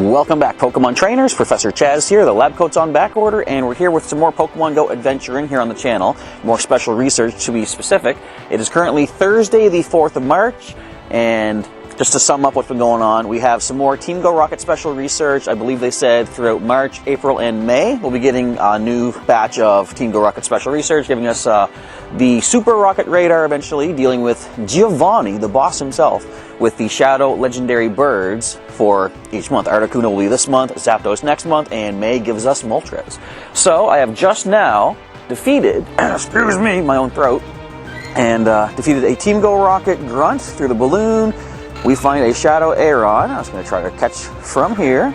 Welcome back, Pokemon Trainers. Professor Chaz here. The lab coat's on back order, and we're here with some more Pokemon GO adventuring here on the channel. More special research, to be specific. It is currently Thursday, the 4th of March, and just to sum up what's been going on, we have some more Team Go Rocket special research. I believe they said throughout March, April, and May, we'll be getting a new batch of Team Go Rocket special research, giving us the Super Rocket Radar eventually, dealing with Giovanni, the boss himself, with the Shadow Legendary Birds for each month. Articuno will be this month, Zapdos next month, and May gives us Moltres. So I have just now defeated, excuse me, my own throat, and defeated a Team Go Rocket Grunt through the balloon. We find a Shadow Aeron. I was going to try to catch from here.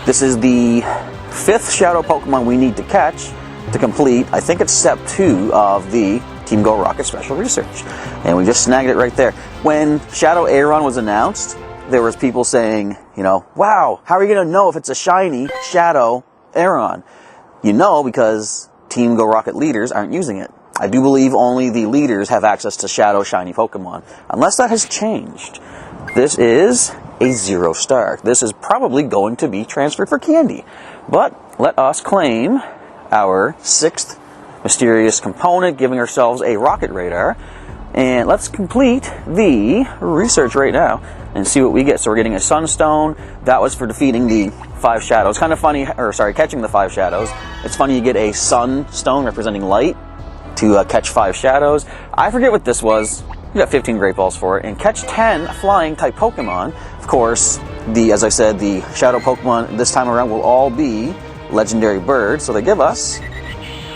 This is the 5th Shadow Pokemon we need to catch to complete, I think it's step 2 of the Team Go Rocket Special Research. And we just snagged it right there. When Shadow Aeron was announced, there was people saying, you know, wow, how are you going to know if it's a shiny Shadow Aeron? You know, because Team Go Rocket leaders aren't using it. I do believe only the leaders have access to Shadow Shiny Pokemon. Unless that has changed. This is a 0-star. This is probably going to be transferred for candy. But let us claim our 6th mysterious component, giving ourselves a Rocket Radar. And let's complete the research right now and see what we get. So we're getting a Sunstone. That was for defeating the 5 shadows. Kind of funny, or sorry, catching the 5 shadows. It's funny you get a Sunstone representing light to catch 5 shadows. I forget what this was. You got 15 Great Balls for it. And catch 10 flying type Pokemon. Of course, as I said, the Shadow Pokemon this time around will all be Legendary Birds. So they give us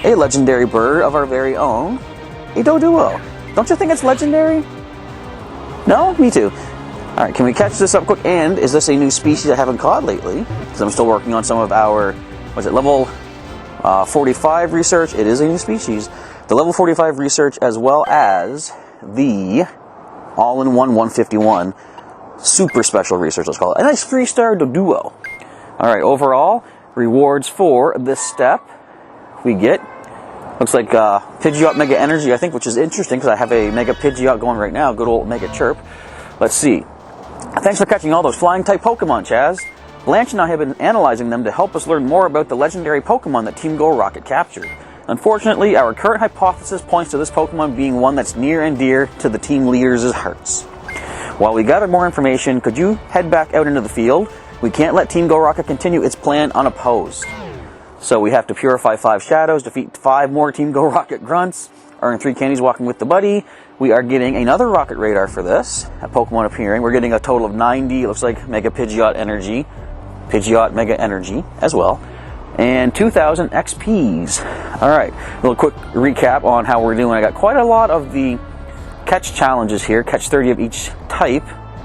a Legendary Bird of our very own, a Doduo. Don't you think it's legendary? No? Me too. Alright, can we catch this up quick? And is this a new species I haven't caught lately? Because I'm still working on some of our, level 45 research. It is a new species. The level 45 research, as well as the all-in-one 151 super special research, let's call it. A nice 3-star Doduo. Alright, overall, rewards for this step, we get, looks like Pidgeotto Mega Energy, I think, which is interesting because I have a Mega Pidgeotto going right now, good old Mega Chirp. Let's see. Thanks for catching all those flying-type Pokemon, Chaz. Blanche and I have been analyzing them to help us learn more about the legendary Pokemon that Team Go Rocket captured. Unfortunately, our current hypothesis points to this Pokemon being one that's near and dear to the team leaders' hearts. While we gather more information, could you head back out into the field? We can't let Team Go Rocket continue its plan unopposed. So we have to purify 5 shadows, defeat 5 more Team Go Rocket grunts, earn 3 candies walking with the buddy. We are getting another Rocket Radar for this, a Pokemon appearing. We're getting a total of 90, it looks like Mega Pidgeotto Energy, Pidgeotto Mega Energy as well, and 2,000 XPs. Alright, a little quick recap on how we're doing. I got quite a lot of the catch challenges here, catch 30 of each type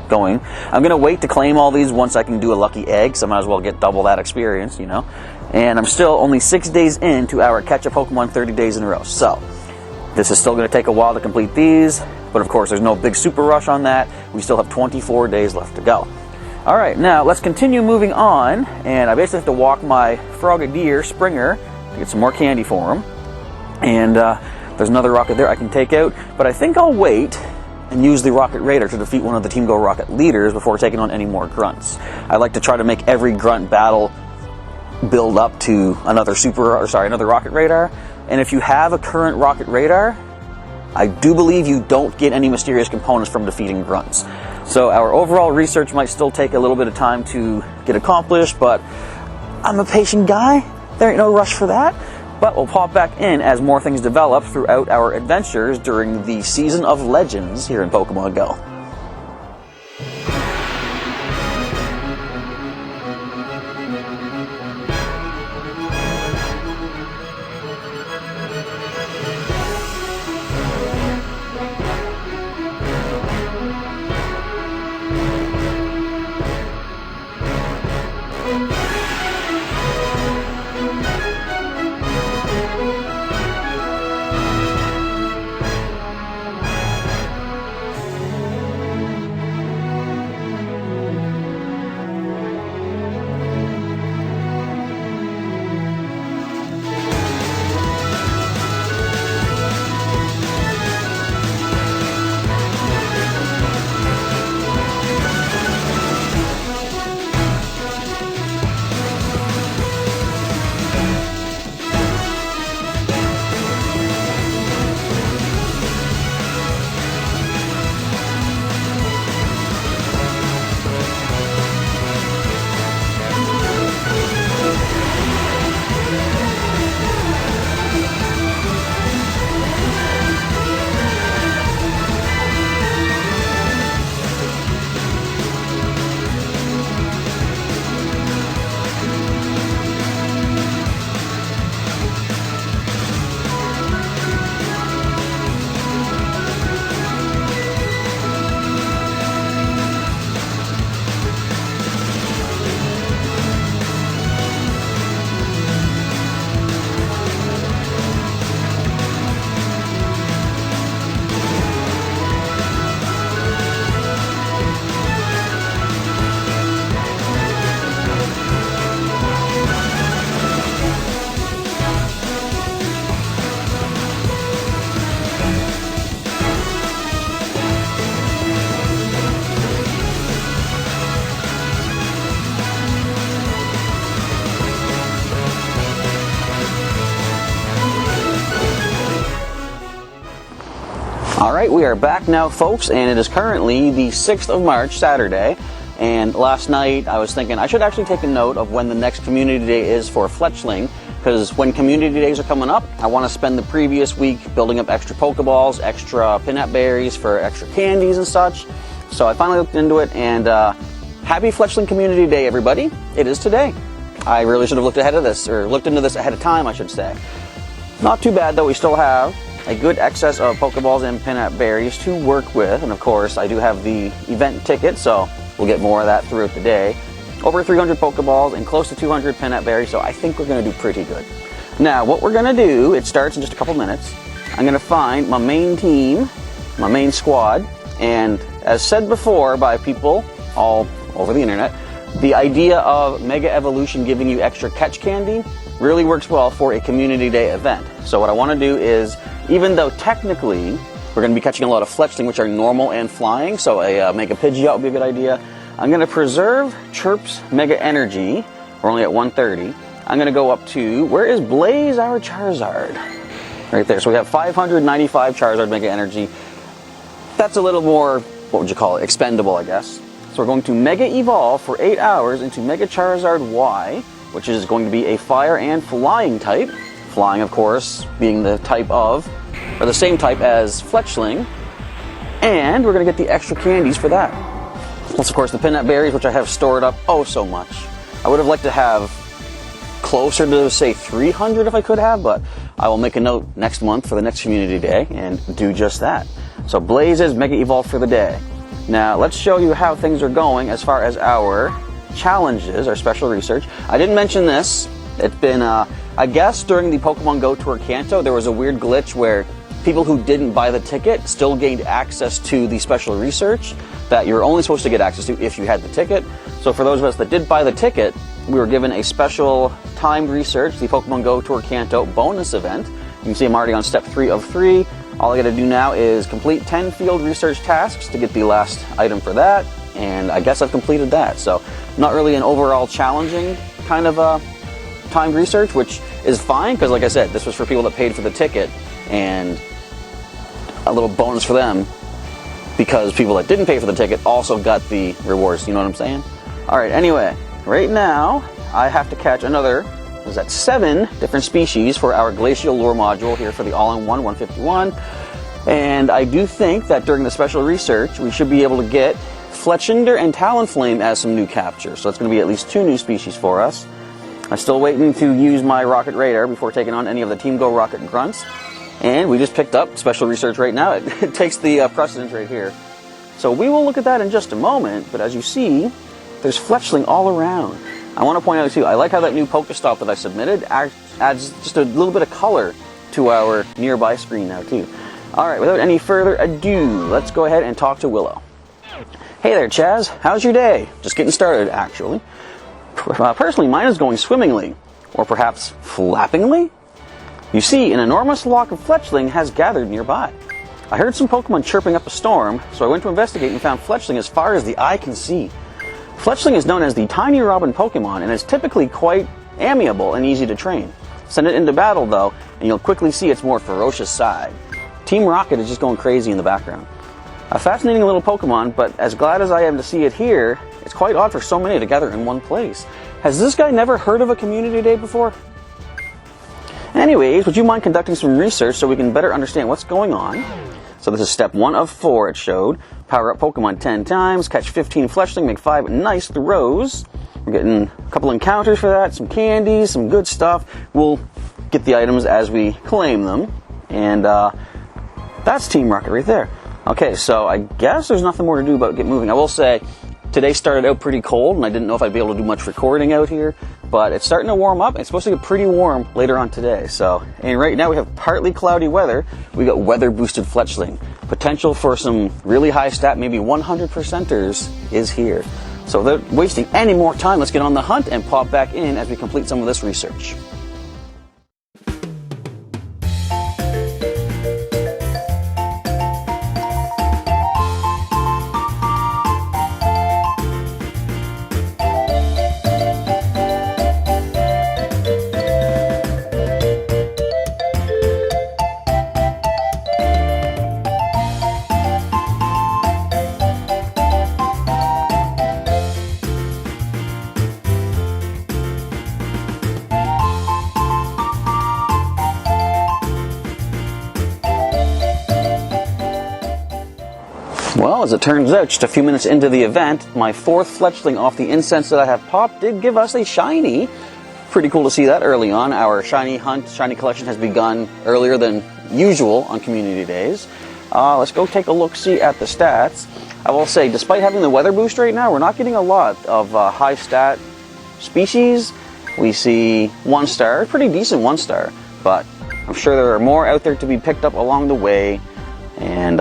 going. I'm going to wait to claim all these once I can do a lucky egg, so I might as well get double that experience, you know. And I'm still only 6 days into our catch a Pokemon 30 days in a row. So, this is still going to take a while to complete these, but of course there's no big super rush on that. We still have 24 days left to go. Alright, now let's continue moving on, and I basically have to walk my Frogadier Springer to get some more candy for him. And there's another Rocket there I can take out, but I think I'll wait and use the Rocket Radar to defeat one of the Team Go Rocket leaders before taking on any more grunts. I like to try to make every grunt battle build up to another Rocket Radar. And if you have a current Rocket Radar, I do believe you don't get any mysterious components from defeating grunts. So our overall research might still take a little bit of time to get accomplished, but I'm a patient guy. There ain't no rush for that. But we'll pop back in as more things develop throughout our adventures during the Season of Legends here in Pokemon GO. Alright, we are back now, folks, and it is currently the 6th of March, Saturday. And last night I was thinking I should actually take a note of when the next community day is for Fletchling, because when community days are coming up, I want to spend the previous week building up extra Pokeballs, extra peanut berries for extra candies and such. So I finally looked into it, and happy Fletchling Community Day, everybody. It is today. I really should have looked ahead of this, or looked into this ahead of time, I should say. Not too bad, though. We still have a good excess of Pokeballs and peanut berries to work with, and of course I do have the event ticket, so we'll get more of that throughout the day. Over 300 Pokeballs and close to 200 peanut berries, so I think we're going to do pretty good. Now, what we're going to do, it starts in just a couple minutes. I'm going to find my main team, my main squad, and as said before by people all over the internet, the idea of Mega Evolution giving you extra catch candy really works well for a community day event. So what I want to do is, even though technically we're going to be catching a lot of Fletchling, which are normal and flying, so a Mega Pidgeotto would be a good idea. I'm going to preserve Chirp's Mega Energy. We're only at 130. I'm going to go up to, where is Blaze our Charizard? Right there. So we have 595 Charizard Mega Energy. That's a little more, what would you call it, expendable, I guess. So we're going to Mega Evolve for 8 hours into Mega Charizard Y, which is going to be a fire and flying type. Flying, of course, being the type of, or the same type as Fletchling. And we're going to get the extra candies for that. Plus, of course, the peanut berries, which I have stored up oh so much. I would have liked to have closer to, say, 300 if I could have, but I will make a note next month for the next community day and do just that. So Blaze's Mega Evolve for the day. Now, let's show you how things are going as far as our challenges, our special research. I didn't mention this. It's been, I guess during the Pokemon GO Tour Kanto, there was a weird glitch where people who didn't buy the ticket still gained access to the special research that you're only supposed to get access to if you had the ticket. So for those of us that did buy the ticket, we were given a special timed research, the Pokemon GO Tour Kanto bonus event. You can see I'm already on step 3 of 3. All I gotta do now is complete 10 field research tasks to get the last item for that, and I guess I've completed that. So not really an overall challenging kind of timed research, which is fine, because like I said, this was for people that paid for the ticket, and a little bonus for them, because people that didn't pay for the ticket also got the rewards, you know what I'm saying? Alright, anyway, right now I have to catch another, what is that, 7 different species for our Glacial Lure module here for the all-in-one 151, and I do think that during the special research we should be able to get Fletchinder and Talonflame as some new captures, so it's going to be at least 2 new species for us. I'm still waiting to use my Rocket Radar before taking on any of the Team Go Rocket Grunts. And we just picked up special research right now. It takes the precedence right here. So we will look at that in just a moment, but as you see, there's Fletchling all around. I want to point out too, I like how that new Pokestop that I submitted adds just a little bit of color to our nearby screen now too. Alright, without any further ado, let's go ahead and talk to Willow. Hey there, Chaz. How's your day? Just getting started, actually. Personally, mine is going swimmingly, or perhaps flappingly? You see, an enormous flock of Fletchling has gathered nearby. I heard some Pokemon chirping up a storm, so I went to investigate and found Fletchling as far as the eye can see. Fletchling is known as the tiny robin Pokemon and is typically quite amiable and easy to train. Send it into battle though, and you'll quickly see its more ferocious side. Team Rocket is just going crazy in the background. A fascinating little Pokemon, but as glad as I am to see it here, it's quite odd for so many to gather in one place. Has this guy never heard of a community day before? Anyways, would you mind conducting some research so we can better understand what's going on? So this is step 1 of 4 it showed. Power up Pokemon 10 times, catch 15 Fletchling, make 5 nice throws. We're getting a couple encounters for that, some candies, some good stuff. We'll get the items as we claim them. And that's Team Rocket right there. Okay, so I guess there's nothing more to do but get moving. I will say, today started out pretty cold, and I didn't know if I'd be able to do much recording out here, but it's starting to warm up. It's supposed to get pretty warm later on today. So, and right now we have partly cloudy weather. We got weather-boosted Fletchling. Potential for some really high stat, maybe 100%ers is here. So without wasting any more time, let's get on the hunt and pop back in as we complete some of this research. Well, as it turns out, just a few minutes into the event, my 4th Fletchling off the incense that I have popped did give us a shiny. Pretty cool to see that early on. Our shiny hunt, shiny collection has begun earlier than usual on community days. Let's go take a look-see at the stats. I will say, despite having the weather boost right now, we're not getting a lot of high stat species. We see 1-star, pretty decent 1-star, but I'm sure there are more out there to be picked up along the way, and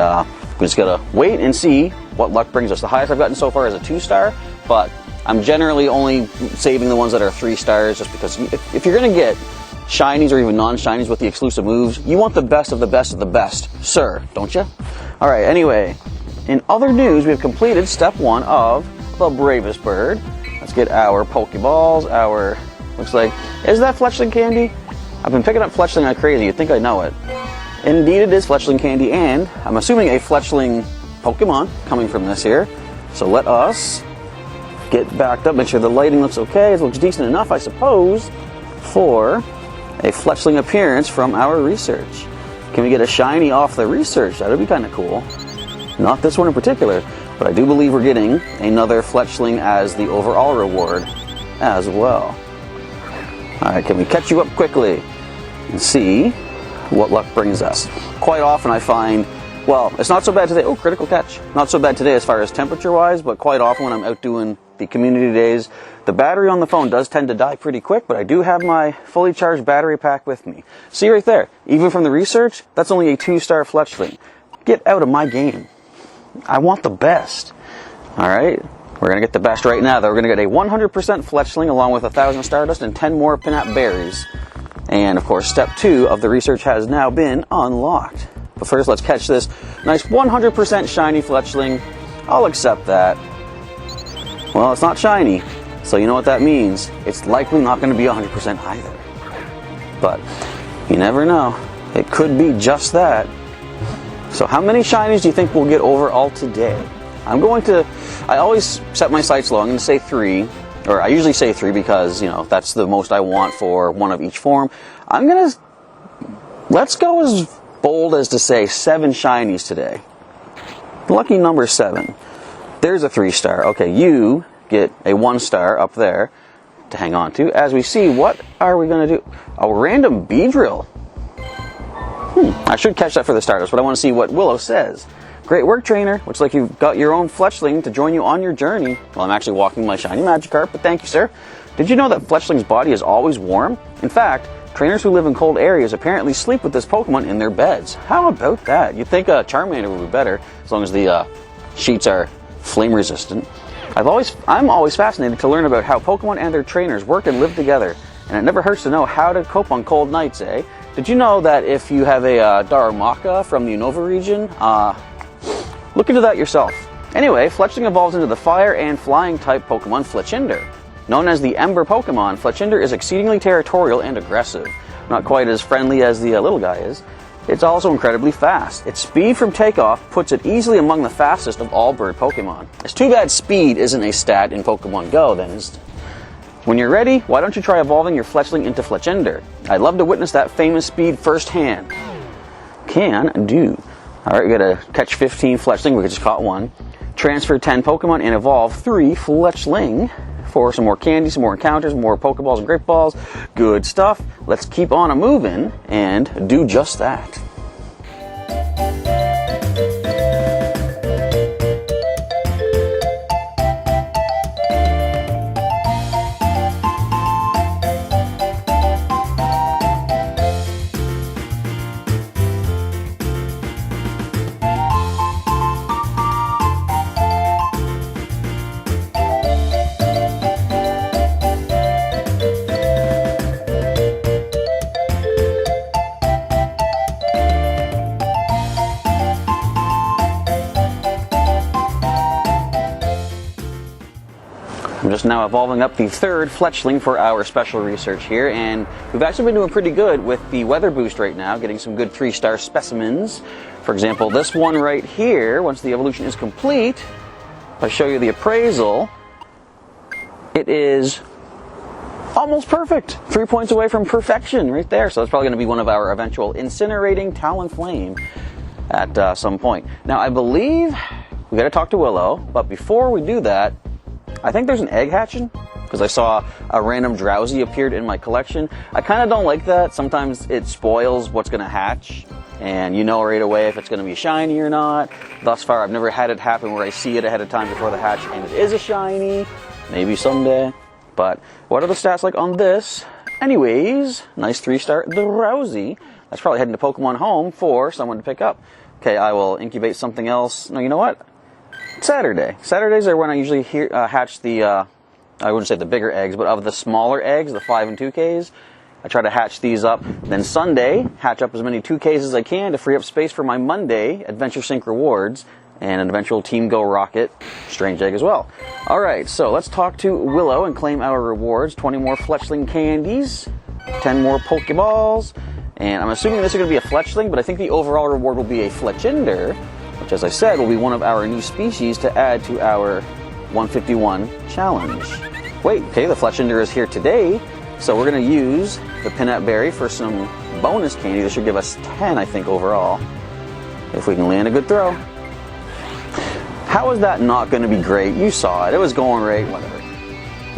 we just gotta wait and see what luck brings us. The highest I've gotten so far is a 2-star, but I'm generally only saving the ones that are 3 stars, just because if you're gonna get shinies or even non-shinies with the exclusive moves, you want the best of the best of the best, sir, don't you? Alright, anyway, in other news, we've completed step 1 of the Bravest Bird. Let's get our Pokeballs, our, looks like, is that Fletchling candy? I've been picking up Fletchling like crazy, you'd think I know it. Indeed it is Fletchling candy, and I'm assuming a Fletchling Pokemon coming from this here. So let us get backed up, make sure the lighting looks okay. It looks decent enough, I suppose, for a Fletchling appearance from our research. Can we get a shiny off the research? That would be kind of cool. Not this one in particular, but I do believe we're getting another Fletchling as the overall reward as well. Alright, can we catch you up quickly and see what luck brings us? Quite often I find, well, it's not so bad today. Oh, critical catch. Not so bad today as far as temperature-wise, but quite often when I'm out doing the community days, the battery on the phone does tend to die pretty quick, but I do have my fully charged battery pack with me. See right there, even from the research, that's only a 2-star Fletchling. Get out of my game. I want the best. Alright, we're going to get the best right now, though. We're going to get a 100% Fletchling along with 1,000 Stardust and 10 more Pinap Berries. And of course, step 2 of the research has now been unlocked. But first, let's catch this nice 100% shiny Fletchling. I'll accept that. Well, it's not shiny, so you know what that means. It's likely not going to be 100% either. But you never know. It could be just that. So how many shinies do you think we'll get overall today? I always set my sights low. I'm going to say 3. Or I usually say 3 because, you know, that's the most I want for one of each form. Let's go as bold as to say 7 shinies today. Lucky number 7. There's a 3-star. Okay, you get a 1-star up there to hang on to. As we see, what are we going to do? A random Beedrill. I should catch that for the starters, but I want to see what Willow says. Great work, trainer. Looks like you've got your own Fletchling to join you on your journey. Well, I'm actually walking my shiny Magikarp, but thank you, sir. Did you know that Fletchling's body is always warm? In fact, trainers who live in cold areas apparently sleep with this Pokemon in their beds. How about that? You'd think a Charmander would be better, as long as the sheets are flame resistant. I'm always fascinated to learn about how Pokemon and their trainers work and live together, and it never hurts to know how to cope on cold nights, eh? Did you know that if you have a Darumaka from the Unova region, look into that yourself. Anyway, Fletchling evolves into the fire and flying type Pokemon Fletchinder. Known as the Ember Pokemon, Fletchinder is exceedingly territorial and aggressive. Not quite as friendly as the little guy is. It's also incredibly fast. Its speed from takeoff puts it easily among the fastest of all bird Pokemon. It's too bad speed isn't a stat in Pokemon GO, then. When you're ready, why don't you try evolving your Fletchling into Fletchinder? I'd love to witness that famous speed firsthand. Can do. Alright, we gotta catch 15 Fletchling, we just caught 1. Transfer 10 Pokemon and evolve 3 Fletchling for some more candy, some more encounters, more Pokeballs and Great Balls. Good stuff. Let's keep on moving and do just that. I'm just now evolving up the 3rd Fletchling for our special research here, and we've actually been doing pretty good with the weather boost right now, getting some good 3-star specimens. For example, this one right here, once the evolution is complete, if I show you the appraisal, it is almost perfect. 3 points away from perfection right there. So that's probably going to be one of our eventual incinerating Talonflame at some point. Now, I believe we got to talk to Willow. But before we do that, I think there's an egg hatching, because I saw a random Drowsy appeared in my collection. I kind of don't like that. Sometimes it spoils what's going to hatch, and you know right away if it's going to be shiny or not. Thus far, I've never had it happen where I see it ahead of time before the hatch and it is a shiny. Maybe someday. But what are the stats like on this? Anyways, nice 3-star Drowsy. That's probably heading to Pokemon Home for someone to pick up. Okay, I will incubate something else. No, you know what? Saturday. Saturdays are when I usually hatch the, I wouldn't say the bigger eggs, but of the smaller eggs, the 5 and 2Ks. I try to hatch these up. Then Sunday, hatch up as many 2Ks as I can to free up space for my Monday Adventure Sync rewards and an eventual Team Go Rocket Strange Egg as well. Alright, so let's talk to Willow and claim our rewards. 20 more Fletchling candies, 10 more Pokeballs, and I'm assuming this is going to be a Fletchling, but I think the overall reward will be a Fletchinder, which, as I said, will be one of our new species to add to our 151 challenge. Wait, okay, the Fletchinder is here today, so we're going to use the Peanut Berry for some bonus candy. This should give us 10, I think, overall, if we can land a good throw. How is that not going to be great? You saw it. It was going right, whatever.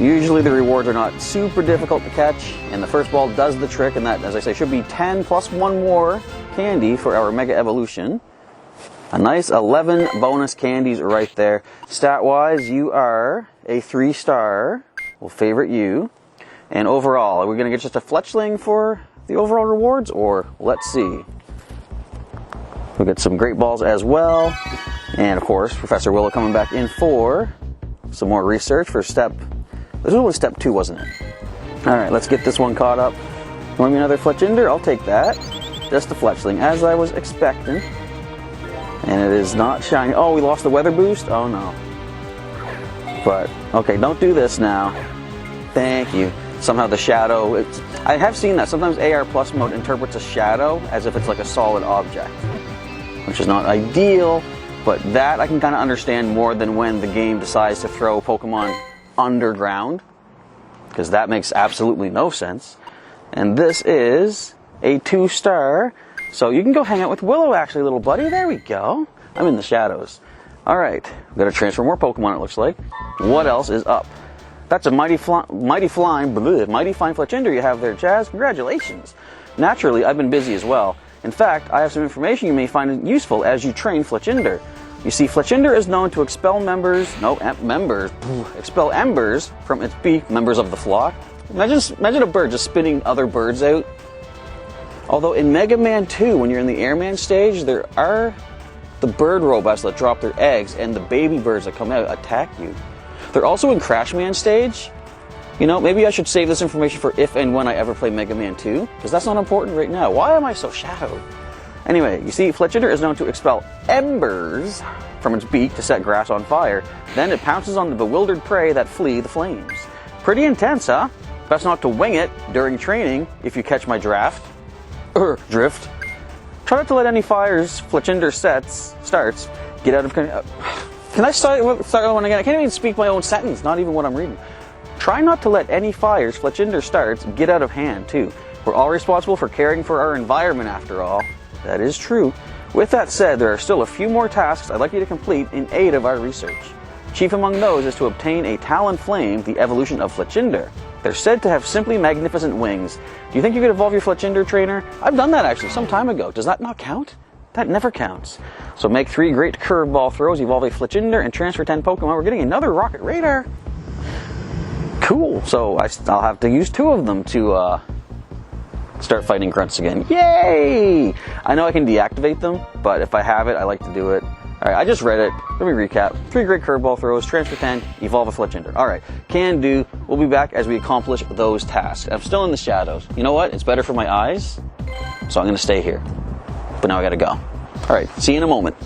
Usually the rewards are not super difficult to catch, and the first ball does the trick, and that, as I say, should be 10 plus one more candy for our Mega Evolution. A nice 11 bonus candies right there. Stat-wise, you are a 3-star. We'll favorite you. And overall, are we going to get just a Fletchling for the overall rewards, or let's see. We'll get some Great Balls as well. And of course, Professor Willow coming back in for some more research for step... This was step 2, wasn't it? Alright, let's get this one caught up. You want me another Fletchinder? I'll take that. Just the Fletchling, as I was expecting. And it is not shiny. Oh, we lost the weather boost? Oh no. But, okay, don't do this now. Thank you. Somehow the shadow... I have seen that. Sometimes AR Plus mode interprets a shadow as if it's like a solid object, which is not ideal, but that I can kind of understand more than when the game decides to throw Pokemon underground, because that makes absolutely no sense. And this is a 2-star, so you can go hang out with Willow, actually, little buddy. There we go. I'm in the shadows. Alright, we've got to transfer more Pokemon, it looks like. What else is up? That's a mighty fine Fletchinder you have there, Chaz. Congratulations. Naturally, I've been busy as well. In fact, I have some information you may find useful as you train Fletchinder. You see, Fletchinder is known to expel expel embers from its beak, members of the flock. Imagine a bird just spitting other birds out. Although in Mega Man 2, when you're in the Airman stage, there are the bird robots that drop their eggs, and the baby birds that come out attack you. They're also in Crash Man stage. You know, maybe I should save this information for if and when I ever play Mega Man 2, because that's not important right now. Why am I so shadowed? Anyway, you see, Fletchinder is known to expel embers from its beak to set grass on fire. Then it pounces on the bewildered prey that flee the flames. Pretty intense, huh? Best not to wing it during training if you catch my drift. Try not to let any fires Fletchinder starts get out of... Can I start one again? I can't even speak my own sentence, not even what I'm reading. Try not to let any fires Fletchinder starts get out of hand, too. We're all responsible for caring for our environment, after all. That is true. With that said, there are still a few more tasks I'd like you to complete in aid of our research. Chief among those is to obtain a Talonflame, the evolution of Fletchinder. They're said to have simply magnificent wings. Do you think you could evolve your Fletchinder, trainer? I've done that actually some time ago. Does that not count? That never counts. So make 3 great curveball throws, evolve a Fletchinder, and transfer 10 Pokemon. We're getting another Rocket Radar. Cool. So I'll have to use 2 of them to start fighting grunts again. Yay! I know I can deactivate them, but if I have it, I like to do it. Alright, I just read it. Let me recap. 3 great curveball throws, transfer 10, evolve a Fletchinder. Alright, can do. We'll be back as we accomplish those tasks. I'm still in the shadows. You know what? It's better for my eyes, so I'm going to stay here. But now I gotta go. Alright, see you in a moment.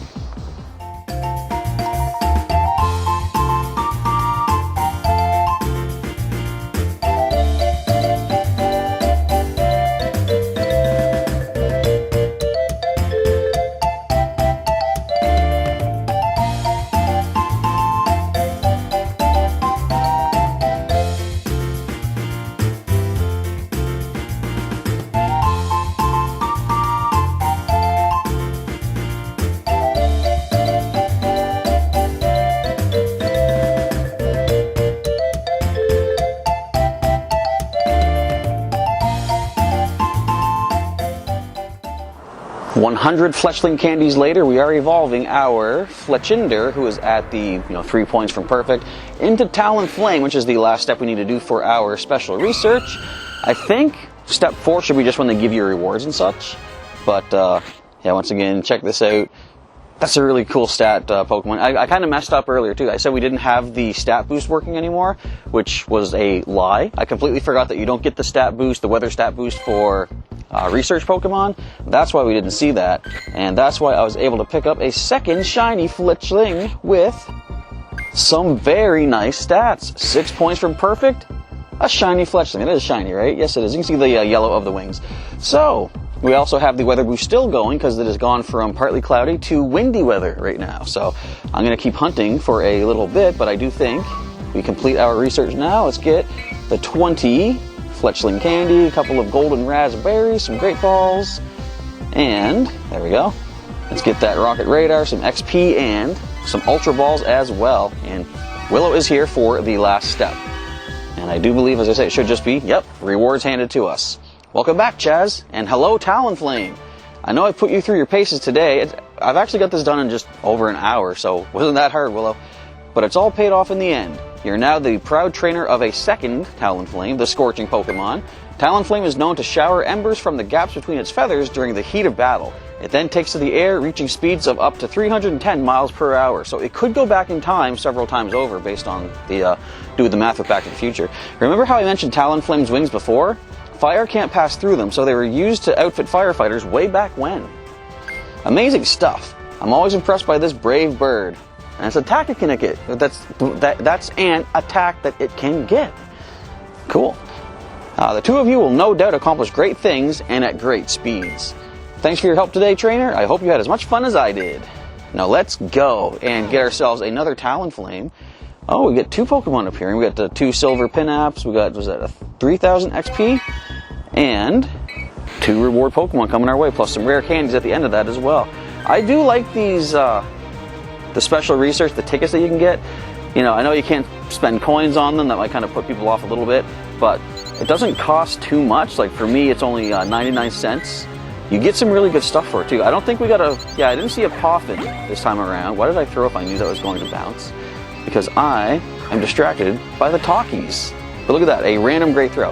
100 Fletchling candies later, we are evolving our Fletchinder, who is at the 3 points from perfect, into Talonflame, which is the last step we need to do for our special research. I think step 4 should be just when they give you rewards and such. But yeah, once again, check this out. That's a really cool stat Pokemon. I kind of messed up earlier too. I said we didn't have the stat boost working anymore, which was a lie. I completely forgot that you don't get the stat boost, the weather stat boost for research Pokemon. That's why we didn't see that, and that's why I was able to pick up a second shiny Fletchling with some very nice stats. 6 points from perfect, a shiny Fletchling. It is shiny, right? Yes, it is. You can see the yellow of the wings. So we also have the weather boost still going because it has gone from partly cloudy to windy weather right now. So I'm going to keep hunting for a little bit, but I do think we complete our research now. Let's get the 20 Fletchling candy, a couple of golden raspberries, some great balls, and there we go. Let's get that rocket radar, some XP, and some ultra balls as well. And Willow is here for the last step. And I do believe, as I say, it should just be, yep, rewards handed to us. Welcome back, Chaz, and hello, Talonflame. I know I put you through your paces today. I've actually got this done in just over an hour, so it wasn't that hard, Willow. But it's all paid off in the end. You're now the proud trainer of a second Talonflame, the Scorching Pokemon. Talonflame is known to shower embers from the gaps between its feathers during the heat of battle. It then takes to the air, reaching speeds of up to 310 miles per hour. So it could go back in time several times over based on the do the math with Back to the Future. Remember how I mentioned Talonflame's wings before? Fire can't pass through them, so they were used to outfit firefighters way back when. Amazing stuff. I'm always impressed by this brave bird. And it's a attack it can get. That's an attack that it can get. Cool. The two of you will no doubt accomplish great things and at great speeds. Thanks for your help today, trainer. I hope you had as much fun as I did. Now let's go and get ourselves another Talonflame. Oh, we get 2 Pokemon appearing. We got the 2 silver pin apps. We got, was that a 3,000 XP? And 2 reward Pokemon coming our way, plus some rare candies at the end of that as well. I do like these, the special research, the tickets that you can get. You know, I know you can't spend coins on them. That might kind of put people off a little bit, but it doesn't cost too much. Like for me, it's only 99 cents. You get some really good stuff for it too. I don't think we got a, yeah, I didn't see a Poffin this time around. Why did I throw if I knew that was going to bounce? Because I am distracted by the talkies. But look at that, a random great throw.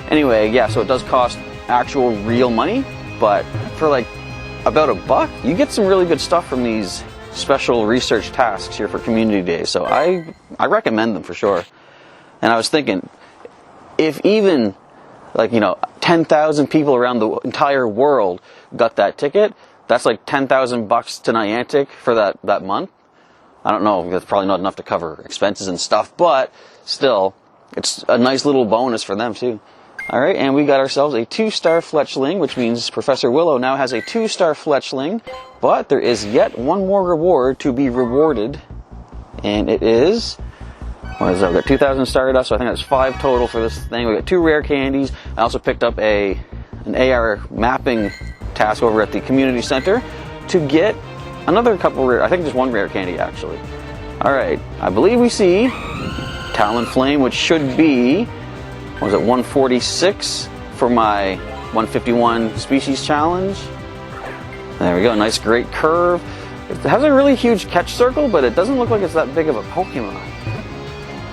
Anyway, yeah, so it does cost actual real money, but for like about $1, you get some really good stuff from these special research tasks here for Community Day. So I recommend them for sure. And I was thinking, if even like, 10,000 people around the entire world got that ticket, that's like $10,000 to Niantic for that month. I don't know, that's probably not enough to cover expenses and stuff, but still, it's a nice little bonus for them too. Alright, and we got ourselves a 2-star Fletchling, which means Professor Willow now has a 2-star Fletchling, but there is yet one more reward to be rewarded, and it is, what is that, we got 2,000 Stardust, so I think that's 5 total for this thing. We got 2 rare candies. I also picked up an AR mapping task over at the community center to get another couple rare, I think just 1 rare candy actually. Alright, I believe we see Talonflame, which should be, what was it, 146 for my 151 species challenge. There we go, nice great curve. It has a really huge catch circle, but it doesn't look like it's that big of a Pokemon.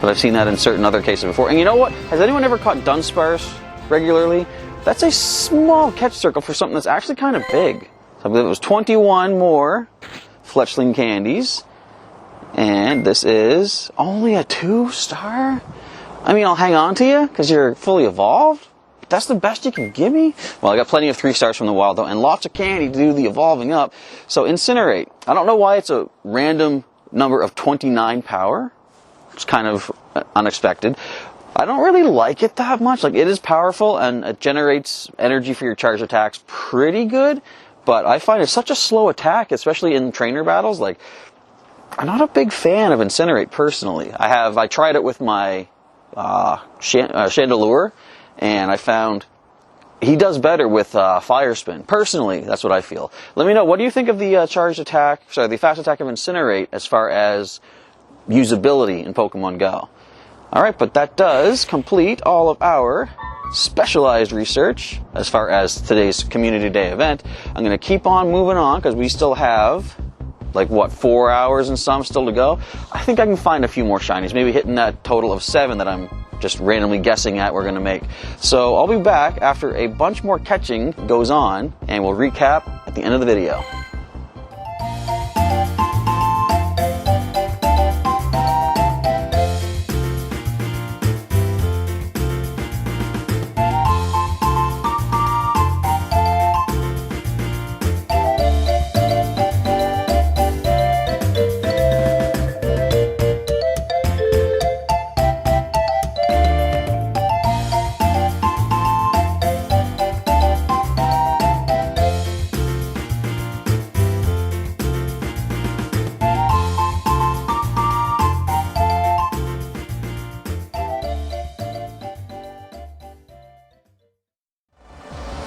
But I've seen that in certain other cases before. And you know what? Has anyone ever caught Dunsparce regularly? That's a small catch circle for something that's actually kind of big. So I believe it was 21 more Fletchling candies. And this is only a 2-star? I mean, I'll hang on to you because you're fully evolved. That's the best you can give me? Well, I got plenty of 3 stars from the wild, though, and lots of candy to do the evolving up. So, Incinerate. I don't know why it's a random number of 29 power. It's kind of unexpected. I don't really like it that much. Like, it is powerful, and it generates energy for your charge attacks pretty good, but I find it's such a slow attack, especially in trainer battles. Like, I'm not a big fan of Incinerate, personally. I tried it with my Chandelure, and I found he does better with Fire Spin. Personally, that's what I feel. Let me know, what do you think of the charged attack, sorry, the fast attack of Incinerate as far as usability in Pokemon Go? Alright, but that does complete all of our specialized research as far as today's Community Day event. I'm going to keep on moving on because we still have, like, what, 4 hours and some still to go. I think I can find a few more shinies, maybe hitting that total of 7 that I'm just randomly guessing at we're going to make. So I'll be back after a bunch more catching goes on, and we'll recap at the end of the video.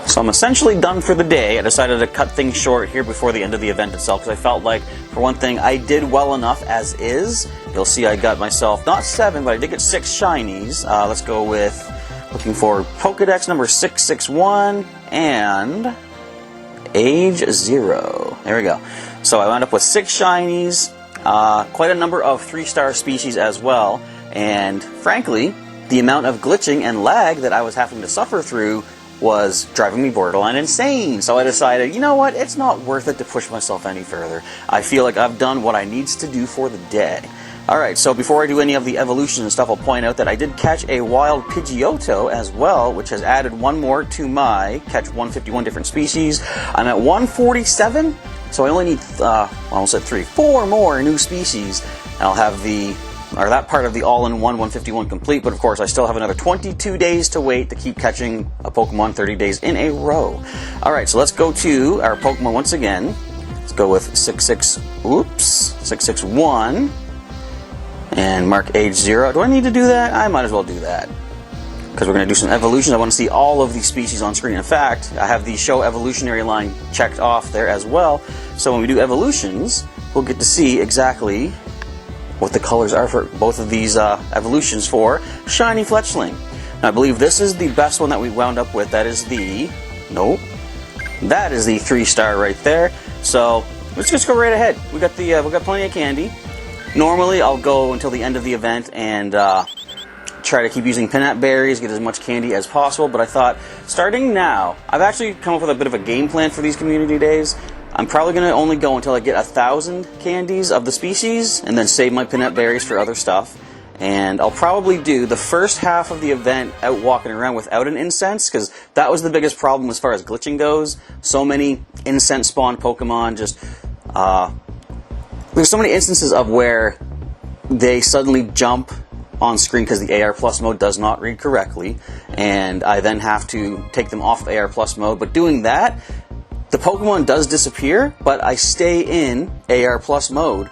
So I'm essentially done for the day. I decided to cut things short here before the end of the event itself because I felt like, for one thing, I did well enough as is. You'll see I got myself, not 7, but I did get 6 shinies. Let's go with looking for Pokedex number 661 and age 0. There we go. So I wound up with 6 shinies, quite a number of 3-star species as well, and frankly, the amount of glitching and lag that I was having to suffer through was driving me borderline insane. So I decided, you know what, it's not worth it to push myself any further. I feel like I've done what I needs to do for the day. Alright, so before I do any of the evolution and stuff, I'll point out that I did catch a wild Pidgeotto as well, which has added one more to my catch 151 different species. I'm at 147, so I only need, I almost said 4 more new species, and I'll have that part of the all-in-one 151 complete, but of course I still have another 22 days to wait to keep catching a Pokemon 30 days in a row. Alright, so let's go to our Pokemon once again. Let's go with 661 and mark age 0. Do I need to do that? I might as well do that, because we're going to do some evolutions. I want to see all of these species on screen. In fact, I have the show evolutionary line checked off there as well, so when we do evolutions, we'll get to see exactly what the colors are for both of these evolutions for Shiny Fletchling. Now, I believe this is the best one that we wound up with. That is the... Nope. That is the 3-star right there. So, let's just go right ahead. We got plenty of candy. Normally, I'll go until the end of the event and try to keep using peanut berries, get as much candy as possible, but I thought, starting now, I've actually come up with a bit of a game plan for these community days. I'm probably going to only go until I get 1,000 candies of the species, and then save my peanut berries for other stuff. And I'll probably do the first half of the event out walking around without an incense, because that was the biggest problem as far as glitching goes. So many incense spawned Pokemon just... there's so many instances of where they suddenly jump on screen because the AR Plus mode does not read correctly, and I then have to take them off of AR Plus mode. But doing that, the Pokemon does disappear, but I stay in AR Plus mode,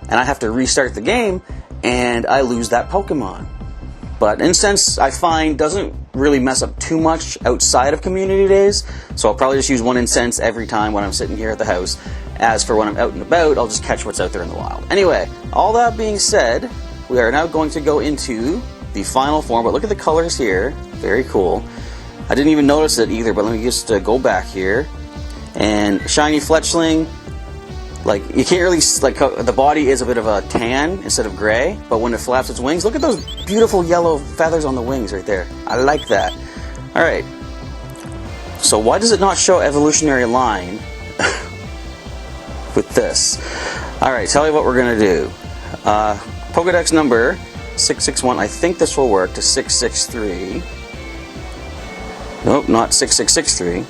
and I have to restart the game, and I lose that Pokemon. But incense, I find, doesn't really mess up too much outside of community days, so I'll probably just use 1 incense every time when I'm sitting here at the house. As for when I'm out and about, I'll just catch what's out there in the wild. Anyway, all that being said, we are now going to go into the final form, but look at the colors here. Very cool. I didn't even notice it either, but let me just go back here. And Shiny Fletchling, like, you can't really, like, the body is a bit of a tan instead of gray, but when it flaps its wings, look at those beautiful yellow feathers on the wings right there. I like that. Alright, so why does it not show evolutionary line with this? Alright, tell you what we're going to do. Pokedex number 661, I think this will work, to 663. Nope, not 6663.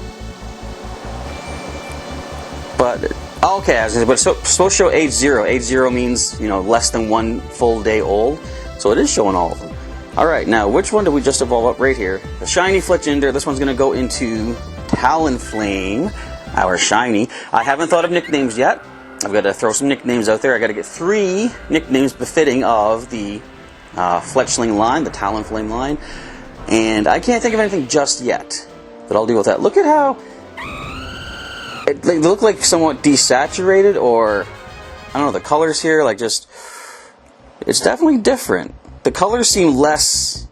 But, okay, but it's supposed to show age 0. Age 0 means, you know, less than 1 full day old. So it is showing all of them. Alright, now, which one did we just evolve up right here? The Shiny Fletchinder. This one's going to go into Talonflame, our Shiny. I haven't thought of nicknames yet. I've got to throw some nicknames out there. I got to get 3 nicknames befitting of the Fletchling line, the Talonflame line. And I can't think of anything just yet. But I'll deal with that. Look at how... They look like somewhat desaturated, or I don't know, the colors here, like, just, it's definitely different. the colors seem less,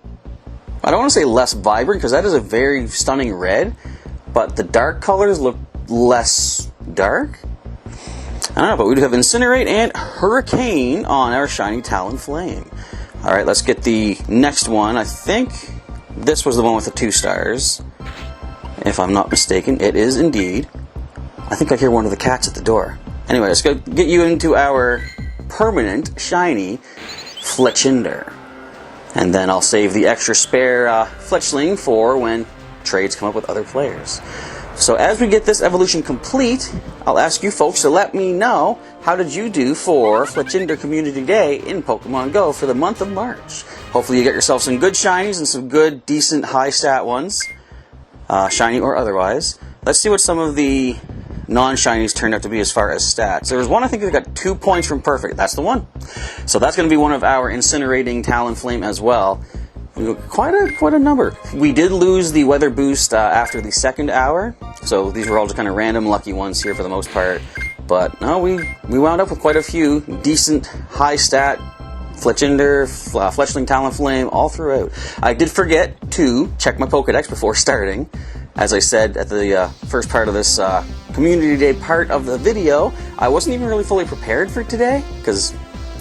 I don't want to say less vibrant, because that is a very stunning red, but the dark colors look less dark. I don't know, but we do have Incinerate and Hurricane on our shiny Talonflame. Alright, let's get the next one. I think this was the one with the 2 stars. If I'm not mistaken, it is indeed. I think I hear one of the cats at the door. Anyway, let's go get you into our permanent shiny Fletchinder. And then I'll save the extra spare Fletchling for when trades come up with other players. So as we get this evolution complete, I'll ask you folks to let me know, how did you do for Fletchinder Community Day in Pokemon Go for the month of March? Hopefully you get yourself some good shinies and some good, decent, high stat ones. Shiny or otherwise. Let's see what some of the non-shinies turned out to be as far as stats. There was one I think that got 2 points from Perfect. That's the one. So that's going to be one of our incinerating Talonflame as well. Quite a number. We did lose the weather boost after the 2nd hour, so these were all just kind of random lucky ones here for the most part. But no, we wound up with quite a few decent high stat Fletchinder, Fletchling, Talonflame, all throughout. I did forget to check my Pokedex before starting. As I said at the first part of this Community Day part of the video, I wasn't even really fully prepared for today, because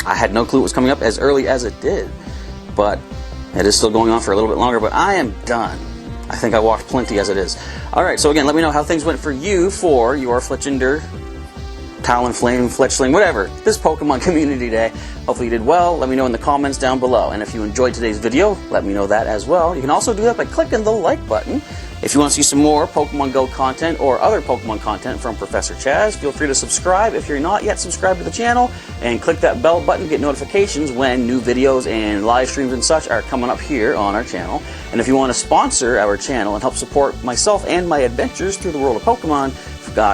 I had no clue it was coming up as early as it did. But it is still going on for a little bit longer, but I am done. I think I walked plenty as it is. Alright, so again, let me know how things went for you for your Fletchinder, Talonflame, Fletchling, whatever, this Pokemon Community Day. Hopefully you did well. Let me know in the comments down below. And if you enjoyed today's video, let me know that as well. You can also do that by clicking the like button. If you want to see some more Pokemon Go content or other Pokemon content from Professor Chaz, feel free to subscribe if you're not yet subscribed to the channel, and click that bell button to get notifications when new videos and live streams and such are coming up here on our channel. And if you want to sponsor our channel and help support myself and my adventures through the world of Pokemon,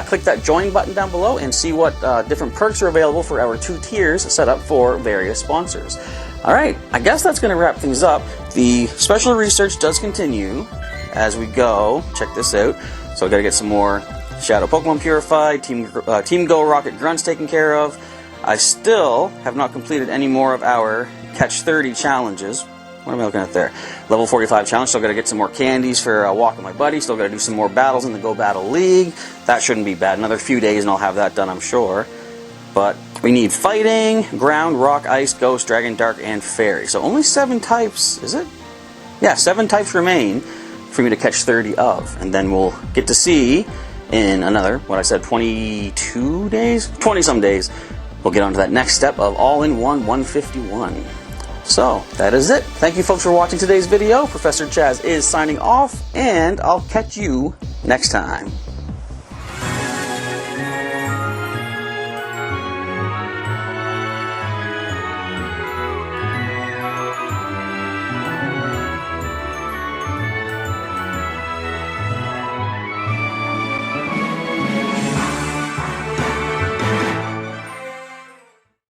click that join button down below and see what different perks are available for our 2 tiers set up for various sponsors. Alright, I guess that's going to wrap things up. The special research does continue as we go. Check this out. So I've got to get some more Shadow Pokemon purified, Team Go Rocket Grunts taken care of. I still have not completed any more of our Catch 30 challenges. What am I looking at there? Level 45 challenge. Still got to get some more candies for walking my buddy. Still got to do some more battles in the Go Battle League. That shouldn't be bad. Another few days and I'll have that done, I'm sure. But we need Fighting, Ground, Rock, Ice, Ghost, Dragon, Dark, and Fairy. So only 7 types, is it? Yeah, 7 types remain for me to catch 30 of. And then we'll get to see in another, what I said, 22 days? 20-some days. We'll get on to that next step of all-in-one 151. So, that is it. Thank you folks for watching today's video. Professor Chaz is signing off, and I'll catch you next time.